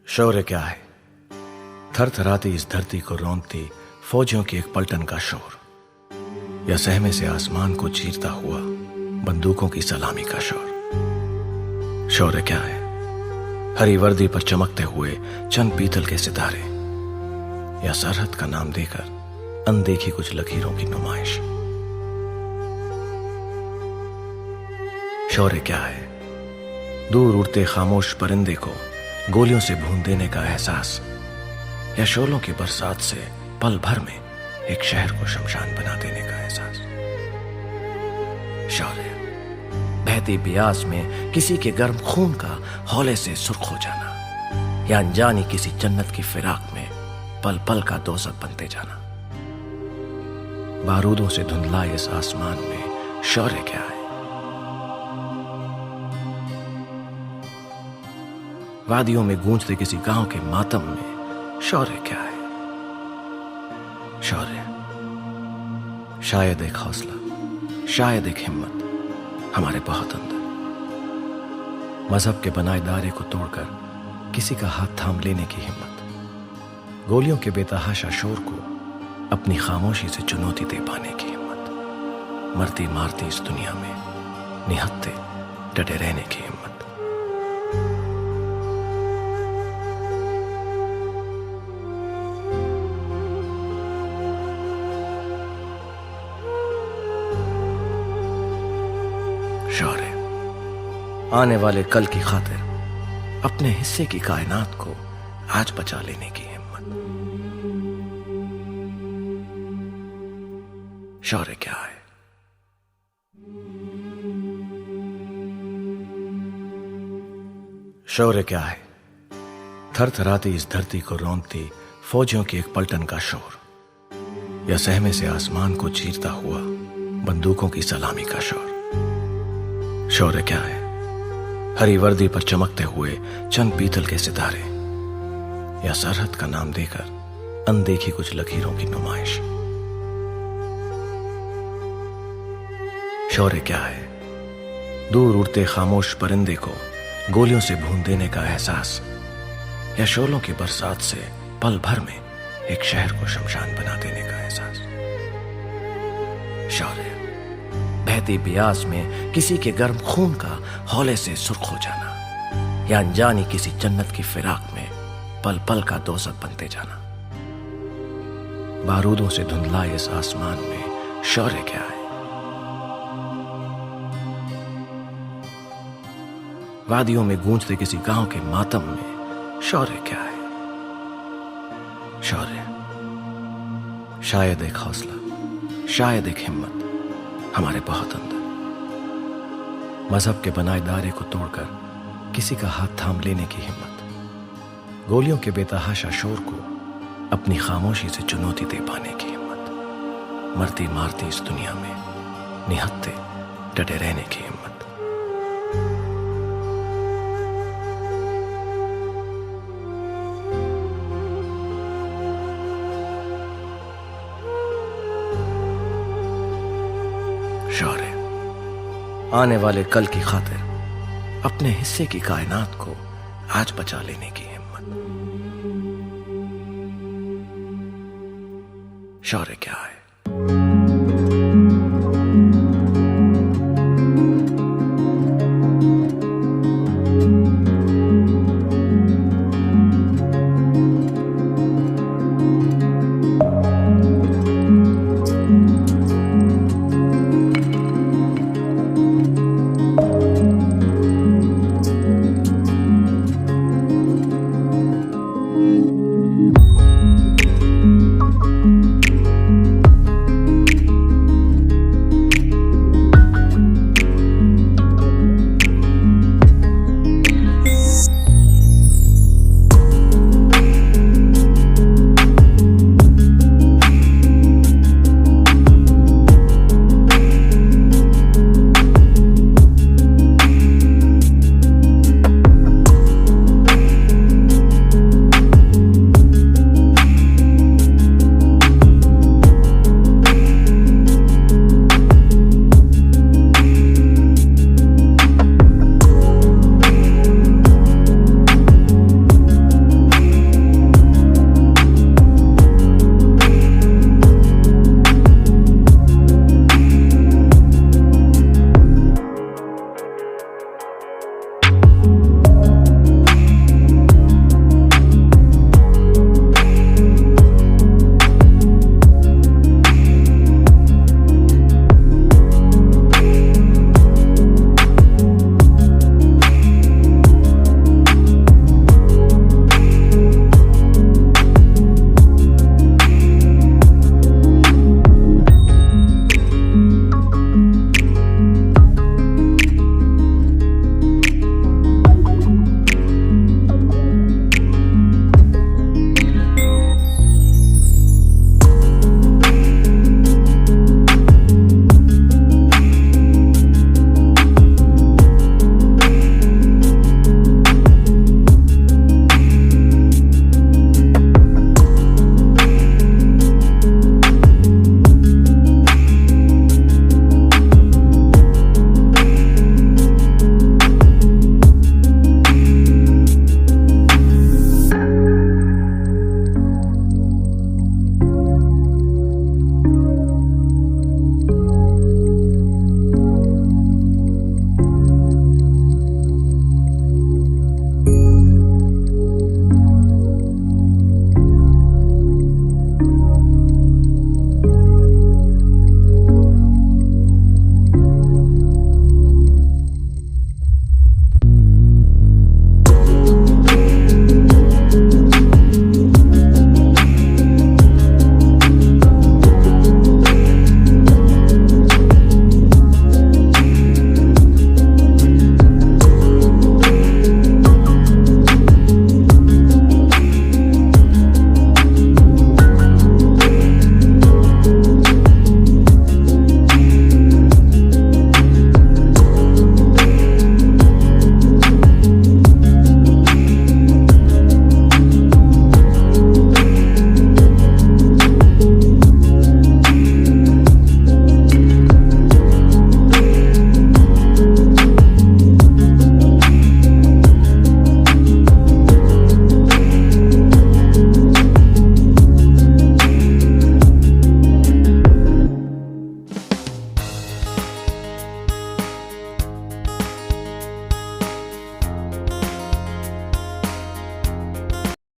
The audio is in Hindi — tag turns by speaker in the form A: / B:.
A: शौर्य क्या है? थरथराती इस धरती को रौंदती फौजियों की एक पलटन का शोर, या सहमे से आसमान को चीरता हुआ बंदूकों की सलामी का शोर। शौर्य क्या है? हरी वर्दी पर चमकते हुए चंद पीतल के सितारे, या सरहद का नाम देकर अनदेखी कुछ लकीरों की नुमाइश। शौर्य क्या है? दूर उड़ते खामोश परिंदे को गोलियों से भून देने का एहसास, या शोलों की बरसात से पल भर में एक शहर को शमशान बना देने का एहसास। शौर्य बहती ब्यास में किसी के गर्म खून का हौले से सुर्ख हो जाना, या अनजानी किसी जन्नत की फिराक में पल पल का दोज़ख बनते जाना। बारूदों से धुंधलाए इस आसमान में शौर्य क्या है? वादियों में गूंजते किसी गांव के मातम में शौर्य क्या है? शौर्य शायद एक हौसला, शायद एक हिम्मत हमारे बहुत अंदर, मजहब के बनाए दायरे को तोड़कर किसी का हाथ थाम लेने की हिम्मत, गोलियों के बेतहाशा शोर को अपनी खामोशी से चुनौती दे पाने की हिम्मत, मरती मारती इस दुनिया में निहत्ते डटे रहने की हिम्मत। शौर्य आने वाले कल की खातिर अपने हिस्से की कायनात को आज बचा लेने की हिम्मत। शौर्य क्या है? शौर्य क्या है? थरथराती इस धरती को रौंदती फौजियों की एक पलटन का शोर, या सहमे से आसमान को चीरता हुआ बंदूकों की सलामी का शोर। शौर्य क्या है? हरी वर्दी पर चमकते हुए चंद पीतल के सितारे, या सरहद का नाम देकर अनदेखी कुछ लकीरों की नुमाइश। शौर्य क्या है? दूर उड़ते खामोश परिंदे को गोलियों से भून देने का एहसास, या शोलों की बरसात से पल भर में एक शहर को शमशान बना देने का एहसास। शौर्य बहती ब्यास में किसी के गर्म खून का हौले से सुर्ख हो जाना, या अनजानी किसी जन्नत की फिराक में पल पल का दोज़ख बनते जाना। बारूदों से धुंधलाए इस आसमान में शौर्य क्या है? वादियों में गूंजते किसी गांव के मातम में शौर्य क्या है? शौर्य शायद एक हौसला, शायद एक हिम्मत हमारे बहुत अंदर, मजहब के बनाए दायरे को तोड़कर किसी का हाथ थाम लेने की हिम्मत, गोलियों के बेतहाशा शोर को अपनी खामोशी से चुनौती दे पाने की हिम्मत, मरती मारती इस दुनिया में निहत्ते डटे रहने की हिम्मत। शौर्य आने वाले कल की खातिर अपने हिस्से की कायनात को आज बचा लेने की हिम्मत। शौर्य क्या है?